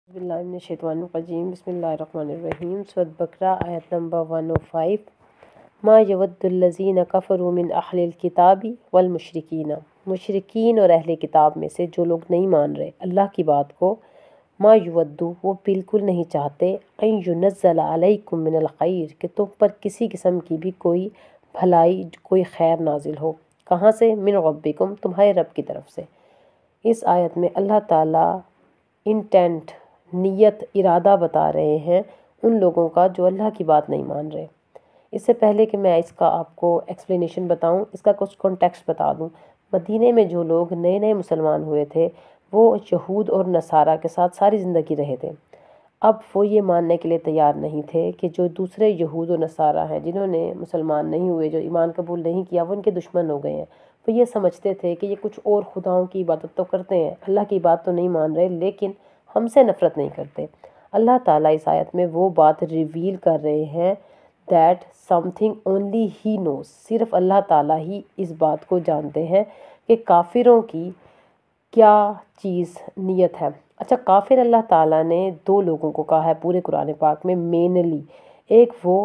बिस्मिल्लाहिर्रहमानिर्रहीम बिस्मिल्लाहिर्रहमानिर्रहीम सूरह बकरा आयत नंबर 105 मा यवद्दुल्लज़ीना कफ़रू मिन अहलिल किताबी वल मुशरिकीना। मुशरिकीन और अहले किताब में से जो लोग नहीं मान रहे अल्लाह की बात को, मा युवद्दु वो बिल्कुल नहीं चाहते, अन युनज़्ज़ला अलैकुम मिनल खैर कि तुम पर किसी किस्म की भी कोई भलाई कोई खैर नाजिल हो। कहाँ से? मिन रब्बिकुम तुम्हारे रब की तरफ से। इस आयत में अल्लाह ताला इंटेंट नीयत इरादा बता रहे हैं उन लोगों का जो अल्लाह की बात नहीं मान रहे। इससे पहले कि मैं इसका आपको एक्सप्लेनेशन बताऊं, इसका कुछ कॉन्टेक्स्ट बता दूं। मदीने में जो लोग नए नए मुसलमान हुए थे वो यहूद और नसारा के साथ सारी ज़िंदगी रहे थे। अब वो ये मानने के लिए तैयार नहीं थे कि जो दूसरे यहूद और नसारा हैं जिन्होंने मुसलमान नहीं हुए, जो ईमान कबूल नहीं किया, वो उनके दुश्मन हो गए हैं। वो ये समझते थे कि ये कुछ और खुदाओं की इबादत तो करते हैं, अल्लाह की बात तो नहीं मान रहे, लेकिन हमसे नफ़रत नहीं करते। अल्लाह ताला इस आयत में वो बात रिवील कर रहे हैं that something only he knows, सिर्फ अल्लाह ताला ही इस बात को जानते हैं कि काफिरों की क्या चीज़ नीयत है। अच्छा, काफिर अल्लाह ताला ने दो लोगों को कहा है पूरे कुरान पाक में मेनली। एक वो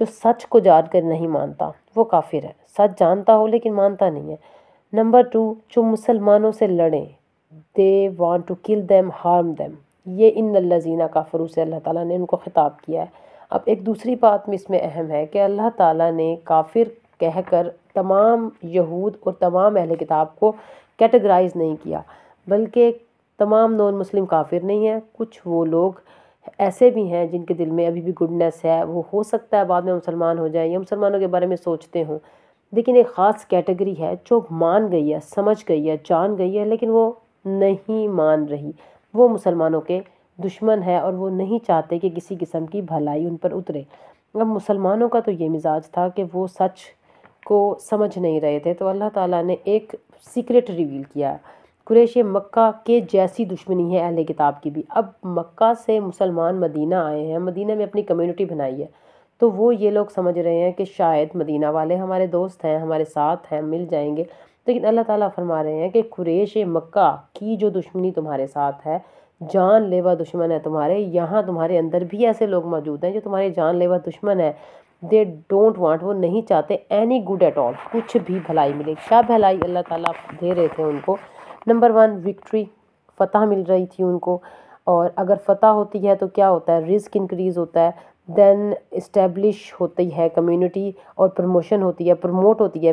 जो सच को जानकर नहीं मानता, वो काफिर है, सच जानता हो लेकिन मानता नहीं है। नंबर 2 जो मुसलमानों से लड़ें, they want to kill them harm them, ये इन्नल्लज़ीना कफ़रू से अल्लाह ताला ने उनको खिताब किया है। अब एक दूसरी बात में इसमें अहम है कि अल्लाह ताला ने काफिर कहकर तमाम यहूद और तमाम अहले किताब को कैटेगराइज नहीं किया, बल्कि तमाम नॉन मुस्लिम काफिर नहीं है। कुछ वो लोग ऐसे भी हैं जिनके दिल में अभी भी गुडनेस है, वो हो सकता है बाद में मुसलमान हो जाए या मुसलमानों के बारे में सोचते हों, लेकिन एक ख़ास कैटेगरी है जो मान गई है, समझ गई है, जान गई है, लेकिन वो नहीं मान रही। वो मुसलमानों के दुश्मन है और वो नहीं चाहते कि किसी किस्म की भलाई उन पर उतरे। अब मुसलमानों का तो ये मिजाज था कि वो सच को समझ नहीं रहे थे, तो अल्लाह ताला ने एक सीक्रेट रिवील किया। कुरैश मक्का के जैसी दुश्मनी है अहले किताब की भी। अब मक्का से मुसलमान मदीना आए हैं, मदीना में अपनी कम्युनिटी बनाई है, तो वो ये लोग समझ रहे हैं कि शायद मदीना वाले हमारे दोस्त हैं, हमारे साथ हैं, मिल जाएंगे। लेकिन अल्लाह ताला फरमा रहे हैं कि कुरैश मक्का की जो दुश्मनी तुम्हारे साथ है, जान लेवा दुश्मन है तुम्हारे, यहाँ तुम्हारे अंदर भी ऐसे लोग मौजूद हैं जो तुम्हारे जान लेवा दुश्मन है। दे डोंट वांट, वो नहीं चाहते एनी गुड एट ऑल, कुछ भी भलाई मिले। क्या भलाई अल्लाह ताला दे रहे थे उनको? नंबर 1 विक्ट्री, फ़तह मिल रही थी उनको, और अगर फ़तह होती है तो क्या होता है? रिस्क इंक्रीज़ होता है, देन इस्टेब्लिश होती है कम्युनिटी और प्रमोशन होती है, प्रमोट होती है।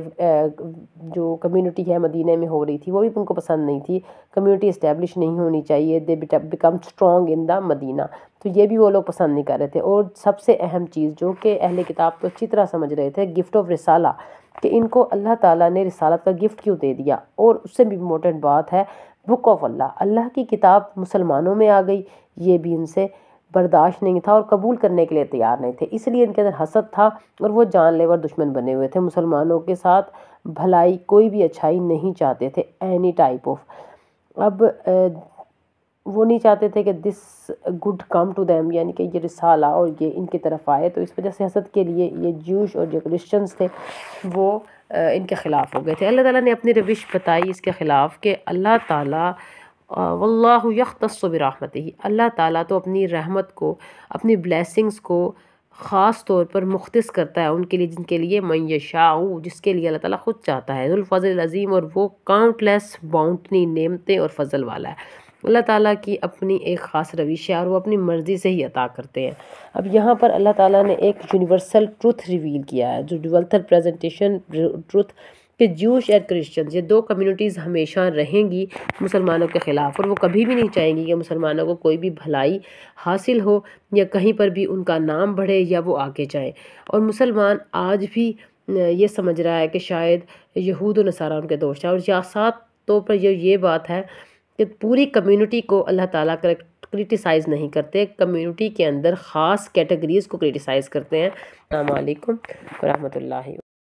जो कम्युनिटी है मदीने में हो रही थी वो भी उनको पसंद नहीं थी, कम्युनिटी इस्टेब्लिश नहीं होनी चाहिए, they become strong in the Medina, तो ये भी वो लोग पसंद नहीं कर रहे थे। और सबसे अहम चीज़ जो कि अहले किताब तो अच्छी तरह समझ रहे थे, गिफ्ट ऑफ रिसाला, कि इनको अल्लाह ताला ने रिसालत का गिफ्ट क्यों दे दिया। और उससे भी इम्पोर्टेंट बात है बुक ऑफ अल्लाह, अल्लाह की किताब मुसलमानों में आ गई, ये भी इनसे बर्दाश्त नहीं था और कबूल करने के लिए तैयार नहीं थे, इसलिए इनके अंदर हसद था और वो जानलेवा दुश्मन बने हुए थे। मुसलमानों के साथ भलाई कोई भी अच्छाई नहीं चाहते थे, एनी टाइप ऑफ। अब वो नहीं चाहते थे कि this good come to them, यानी कि ये रिसाला और ये इनकी तरफ आए, तो इस वजह से हसद के लिए ये ज्यूश और जो क्रिश्चियंस थे वो इनके ख़िलाफ़ हो गए थे। अल्लाह ताला ने अपनी रविश बताई इसके ख़िलाफ़ कि अल्लाह ताला वल्लाहु यख्तस्सु बिरहमतिही, अल्लाह ताला तो अपनी रहमत को, अपनी ब्लेसिंग्स को ख़ास तौर पर मुख्तस करता है उनके लिए जिनके लिए मन यशाउ, जिसके लिए अल्लाह ताला ख़ुद चाहता है। ज़ुल फ़ज़ल अज़ीम, और वो काउंटलेस बाउंटनी नेमतें और फजल वाला है। अल्लाह ताला की अपनी एक ख़ास रविश है और वो अपनी मर्ज़ी से ही अता करते हैं। अब यहाँ पर अल्लाह ताला ने एक यूनिवर्सल ट्रुथ रिवील किया है, जो ड्यूअल प्रेजेंटेशन ट्रुथ, कि ज्यूश और क्रिश्चियंस ये दो कम्युनिटीज़ हमेशा रहेंगी मुसलमानों के ख़िलाफ़, और वो कभी भी नहीं चाहेंगी कि मुसलमानों को कोई भी भलाई हासिल हो या कहीं पर भी उनका नाम बढ़े या वो आगे जाए। और मुसलमान आज भी ये समझ रहा है कि शायद यहूद और नसारा उनके दोस्त हैं, और या साथ तौर पर ये बात है कि पूरी कम्युनिटी को अल्लाह ताला क्रिटिसाइज़ नहीं करते, कम्युनिटी के अंदर ख़ास कैटेगरीज़ को क्रिटिसाइज़ करते हैं। अस्सलाम वालेकुम व रहमतुल्लाहि।